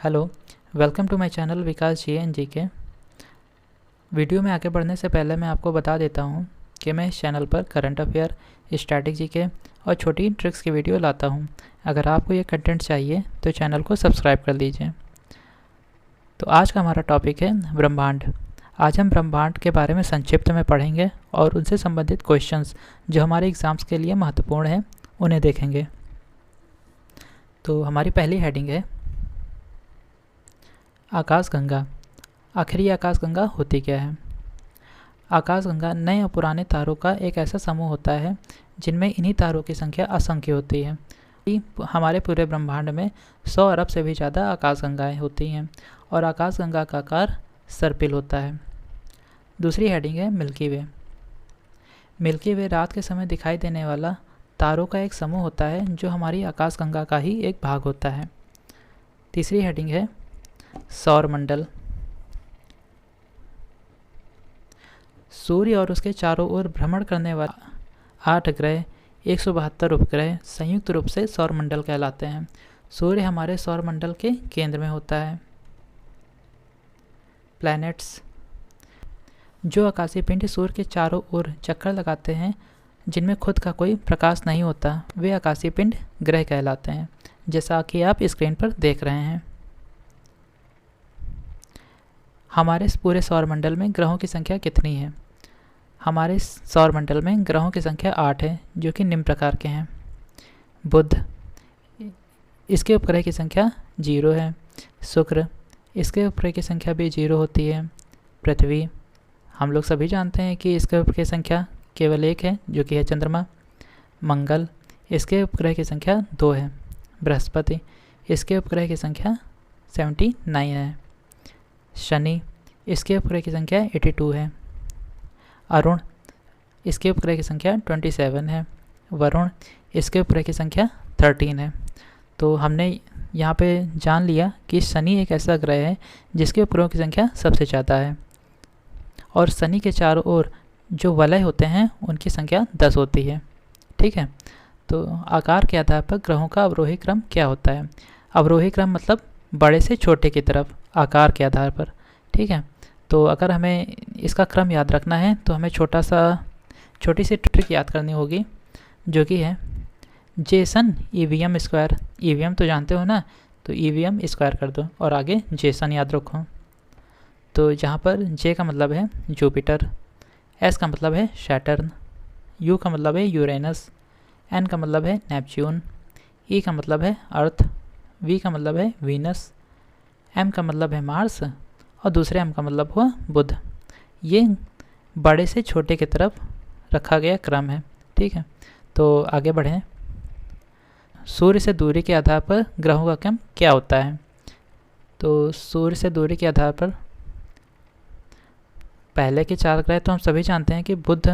Hello, welcome to my channel Vikas G N G K. Video में आगे बढ़ने से पहले मैं आपको बता देता हूं कि मैं इस चैनल पर करंट अफेयर, स्ट्रैटेजी के और छोटी ट्रिक्स की वीडियो लाता हूं। अगर आपको ये कंटेंट चाहिए तो चैनल को सब्सक्राइब कर लीजिए। तो आज का हमारा टॉपिक है ब्रह्मांड। आज हम ब्रह्मांड के बारे में संक्षिप्त में पढ़ेंगे और उनसे संबंधित क्वेश्चंस जो हमारे एग्ज़ाम्स के लिए महत्वपूर्ण हैं उन्हें देखेंगे। तो हमारी पहली हेडिंग है आकाशगंगा। आखिर ये आकाशगंगा होती क्या है? आकाशगंगा नए और पुराने तारों का एक ऐसा समूह होता है जिनमें इन्हीं तारों की संख्या असंख्य होती है। हमारे पूरे ब्रह्मांड में 100 अरब से भी ज़्यादा आकाशगंगाएं होती हैं और आकाशगंगा का आकार सर्पिल होता है। दूसरी हेडिंग है मिल्की वे। मिल्की वे रात के समय दिखाई देने वाला तारों का एक समूह होता है जो हमारी आकाशगंगा का ही एक भाग होता है। तीसरी हेडिंग है सौरमंडल। सूर्य और उसके चारों ओर भ्रमण करने वाले 8 ग्रह, 172 उपग्रह संयुक्त रूप से सौरमंडल कहलाते हैं। सूर्य हमारे सौरमंडल के केंद्र में होता है। प्लैनेट्स, जो आकाशीय पिंड सूर्य के चारों ओर चक्कर लगाते हैं जिनमें खुद का कोई प्रकाश नहीं होता, वे आकाशीय पिंड ग्रह कहलाते हैं, जैसा कि आप स्क्रीन पर देख रहे हैं। हमारे पूरे सौरमंडल में ग्रहों की संख्या कितनी है? हमारे सौरमंडल में ग्रहों की संख्या 8 है, जो कि निम्न प्रकार के हैं। बुध, इसके उपग्रह की संख्या 0 है। शुक्र, इसके उपग्रह की संख्या भी 0 होती है। पृथ्वी, हम लोग सभी जानते हैं कि इसके उपग्रह की संख्या केवल 1 है, जो कि है चंद्रमा। मंगल, इसके उपग्रह की संख्या 2 है। बृहस्पति, इसके उपग्रह की संख्या 79 है। शनि, इसके उपग्रह की संख्या 82 है। अरुण, इसके उपग्रह की संख्या 27 है। वरुण, इसके उपग्रह की संख्या 13 है। तो हमने यहाँ पे जान लिया कि शनि एक ऐसा ग्रह है जिसके उपग्रहों की संख्या सबसे ज़्यादा है और शनि के चारों ओर जो वलय होते हैं उनकी संख्या 10 होती है। ठीक है, तो आकार के आधार पर ग्रहों का अवरोही क्रम क्या होता है? अवरोही क्रम मतलब बड़े से छोटे की तरफ आकार के आधार पर। ठीक है, तो अगर हमें इसका क्रम याद रखना है तो हमें छोटी सी ट्रिक याद करनी होगी, जो कि है जेसन ईवीएम स्क्वायर। ईवीएम तो जानते हो ना, तो ईवीएम स्क्वायर कर दो और आगे जेसन याद रखो। तो जहाँ पर जे का मतलब है जुपिटर, एस का मतलब है सैटर्न, यू का मतलब है यूरेनस, एन का मतलब है नेपच्यून, ई का मतलब है अर्थ, वी का मतलब है वीनस, एम का मतलब है मार्स और दूसरे एम का मतलब हुआ बुध। ये बड़े से छोटे की तरफ रखा गया क्रम है। ठीक है, तो आगे बढ़ें। सूर्य से दूरी के आधार पर ग्रहों का क्रम क्या होता है? तो सूर्य से दूरी के आधार पर पहले के 4 ग्रह तो हम सभी जानते हैं कि बुध,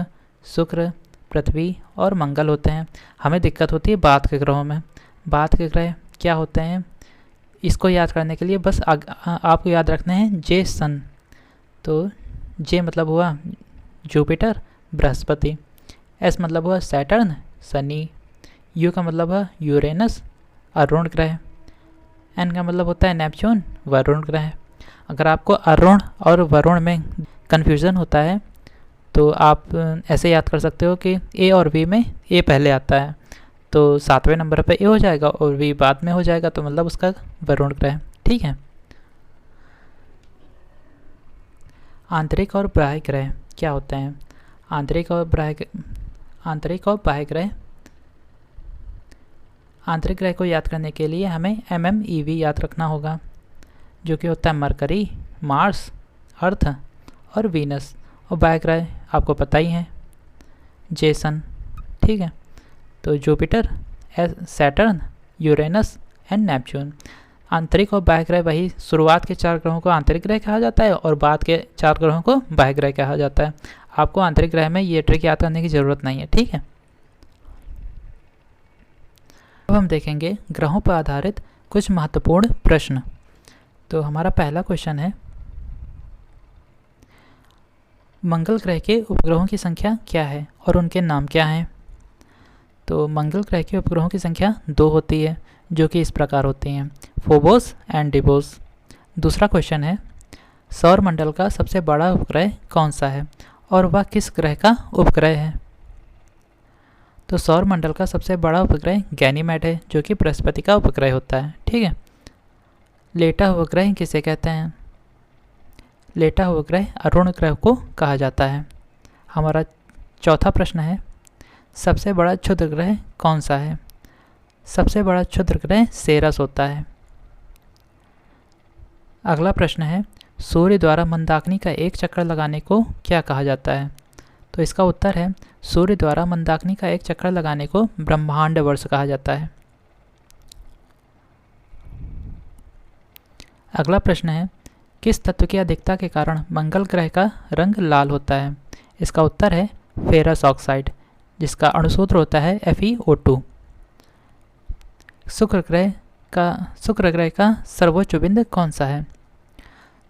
शुक्र, पृथ्वी और मंगल होते हैं। हमें दिक्कत होती है बाद के ग्रहों में। बाद के ग्रह क्या होते हैं, इसको याद करने के लिए बस आपको याद रखना है जे सन। तो जे मतलब हुआ जुपिटर, बृहस्पति, एस मतलब हुआ सैटर्न, शनि, यू का मतलब हुआ यूरेनस, अरुण ग्रह, एन का मतलब होता है नेपच्यून, वरुण ग्रह। अगर आपको अरुण और वरुण में कन्फ्यूज़न होता है तो आप ऐसे याद कर सकते हो कि ए और वी में ए पहले आता है तो 7वें नंबर पे ए हो जाएगा और वी बाद में हो जाएगा, तो मतलब उसका वरुण ग्रह। ठीक है, आंतरिक और बाह्य ग्रह क्या होते हैं? आंतरिक और बाह्य ग्रह। आंतरिक ग्रह को याद करने के लिए हमें MMEV याद रखना होगा, जो कि होता है मरकरी, मार्स, अर्थ और वीनस। और बाह्य ग्रह आपको पता ही है, जेसन। ठीक है, तो Jupiter, Saturn, Uranus and Neptune. आंतरिक और बाह्य ग्रह वही, शुरुआत के 4 ग्रहों को आंतरिक ग्रह कहा जाता है और बाद के 4 ग्रहों को बाह्य ग्रह कहा जाता है। आपको आंतरिक ग्रह में ये ट्रिक याद करने की ज़रूरत नहीं है। ठीक है, अब हम देखेंगे ग्रहों पर आधारित कुछ महत्वपूर्ण प्रश्न। तो हमारा पहला क्वेश्चन है मंगल ग्रह के उपग्रहों की संख्या क्या है और उनके नाम क्या हैं? तो मंगल ग्रह के उपग्रहों की संख्या 2 होती है, जो कि इस प्रकार होती हैं, फोबोस एंड डिबोस। दूसरा क्वेश्चन है, सौर मंडल का सबसे बड़ा उपग्रह कौन सा है और वह किस ग्रह का उपग्रह है? तो सौर मंडल का सबसे बड़ा उपग्रह गैनीमेड है, जो कि बृहस्पति का उपग्रह होता है। ठीक है। लेटा हुआ ग्रह किसे कहते हैं? लेटा हुआ ग्रह अरुण ग्रह को कहा जाता है। हमारा चौथा प्रश्न है, सबसे बड़ा क्षुद्र ग्रह कौन सा है? सबसे बड़ा क्षुद्र ग्रह सेरस होता है। अगला प्रश्न है, सूर्य द्वारा मंदाकिनी का एक चक्कर लगाने को क्या कहा जाता है? तो इसका उत्तर है, सूर्य द्वारा मंदाकिनी का एक चक्कर लगाने को ब्रह्मांड वर्ष कहा जाता है। अगला प्रश्न है, किस तत्व की अधिकता के कारण मंगल ग्रह का रंग लाल होता है? इसका उत्तर है फेरस ऑक्साइड, जिसका अणुसूत्र होता है FeO2। शुक्र ग्रह का सर्वोच्च बिंदु कौन सा है?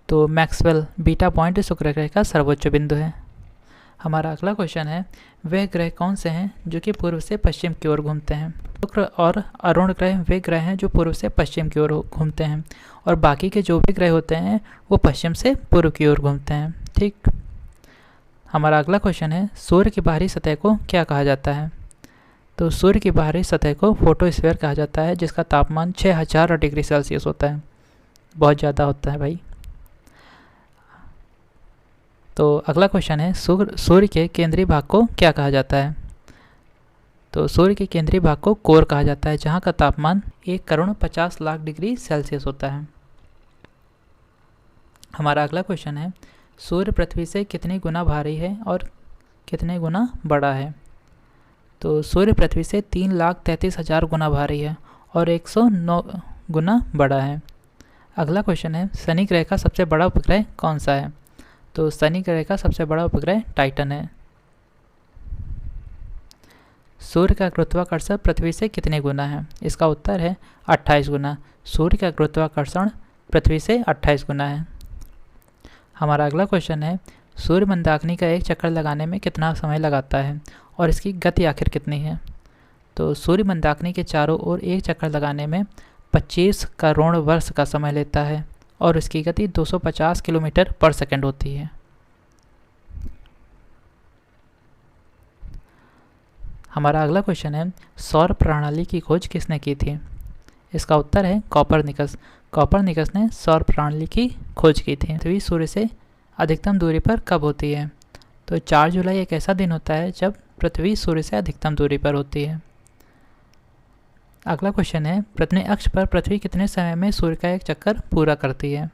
तो मैक्सवेल बीटा पॉइंट शुक्र ग्रह का सर्वोच्च बिंदु है। हमारा अगला क्वेश्चन है, वे ग्रह कौन से हैं जो कि पूर्व से पश्चिम की ओर घूमते हैं? शुक्र और अरुण ग्रह वे ग्रह हैं जो पूर्व से पश्चिम की ओर घूमते हैं, और बाकी के जो भी ग्रह होते हैं वो पश्चिम से पूर्व की ओर घूमते हैं। ठीक। हमारा अगला क्वेश्चन है, सूर्य की बाहरी सतह को क्या कहा जाता है? तो सूर्य की बाहरी सतह को फोटोस्फीयर कहा जाता है, जिसका तापमान 6000 डिग्री सेल्सियस होता है। बहुत ज़्यादा होता है भाई। तो अगला क्वेश्चन है, सूर्य के केंद्रीय भाग को क्या कहा जाता है? तो सूर्य के केंद्रीय भाग को कोर कहा जाता है, जहाँ का तापमान 1,50,00,000 डिग्री सेल्सियस होता है। हमारा अगला क्वेश्चन है, सूर्य पृथ्वी से कितनी गुना भारी है और कितने गुना बड़ा है? तो सूर्य पृथ्वी से 3,33,000 गुना भारी है और 109 गुना बड़ा है। अगला क्वेश्चन है, शनि ग्रह का सबसे बड़ा उपग्रह कौन सा है? तो शनि ग्रह का सबसे बड़ा उपग्रह टाइटन है। सूर्य का गुरुत्वाकर्षण पृथ्वी से कितने गुना है? इसका उत्तर है 28 गुना। सूर्य का गुरुत्वाकर्षण पृथ्वी से 28 गुना है। हमारा अगला क्वेश्चन है, सूर्य मंदाकिनी का एक चक्कर लगाने में कितना समय लगाता है और इसकी गति आखिर कितनी है? तो सूर्य मंदाकिनी के चारों ओर एक चक्कर लगाने में 25 करोड़ वर्ष का समय लेता है और इसकी गति 250 किलोमीटर पर सेकंड होती है। हमारा अगला क्वेश्चन है, सौर प्रणाली की खोज किसने की थी? इसका उत्तर है कॉपरनिकस। कॉपरनिकस ने सौर प्रणाली की खोज की थी। पृथ्वी सूर्य से अधिकतम दूरी पर कब होती है? तो 4 जुलाई एक ऐसा दिन होता है जब पृथ्वी सूर्य से अधिकतम दूरी पर होती है। अगला क्वेश्चन है, अपने अक्ष पर पृथ्वी कितने समय में सूर्य का एक चक्कर पूरा करती है?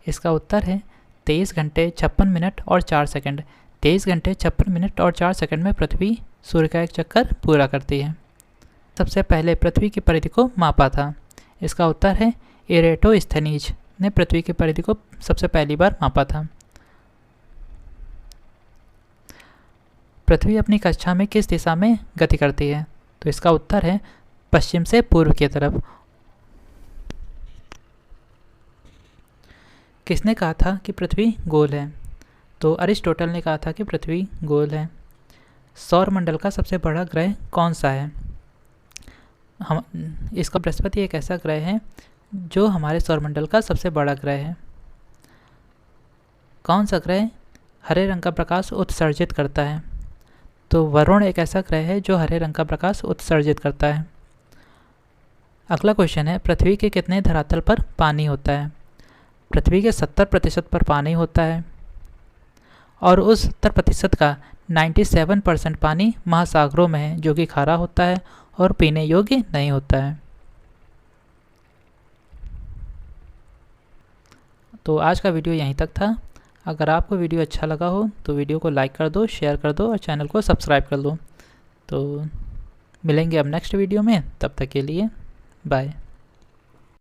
इसका उत्तर है 23 घंटे 56 मिनट और 4 सेकंड। 23 घंटे 56 मिनट और 4 सेकंड में पृथ्वी सूर्य का एक चक्कर पूरा करती है। सबसे पहले पृथ्वी की परिधि को मापा था? इसका उत्तर है एरेटोस्थेनीज ने पृथ्वी की परिधि को सबसे पहली बार मापा था। पृथ्वी अपनी कक्षा में किस दिशा में गति करती है? तो इसका उत्तर है पश्चिम से पूर्व की तरफ। किसने कहा था कि पृथ्वी गोल है? तो अरिस्टोटल ने कहा था कि पृथ्वी गोल है। सौर मंडल का सबसे बड़ा ग्रह कौन सा है? इसका बृहस्पति एक ऐसा ग्रह है जो हमारे सौरमंडल का सबसे बड़ा ग्रह है। कौन सा ग्रह हरे रंग का प्रकाश उत्सर्जित करता है? तो वरुण एक ऐसा ग्रह है जो हरे रंग का प्रकाश उत्सर्जित करता है। अगला क्वेश्चन है, पृथ्वी के कितने धरातल पर पानी होता है? पृथ्वी के 70% पर पानी होता है और उस 70% का 97% पानी महासागरों में है, जो कि खारा होता है और पीने योग्य नहीं होता है। तो आज का वीडियो यहीं तक था। अगर आपको वीडियो अच्छा लगा हो तो वीडियो को लाइक कर दो, शेयर कर दो और चैनल को सब्सक्राइब कर दो। तो मिलेंगे अब नेक्स्ट वीडियो में, तब तक के लिए बाय।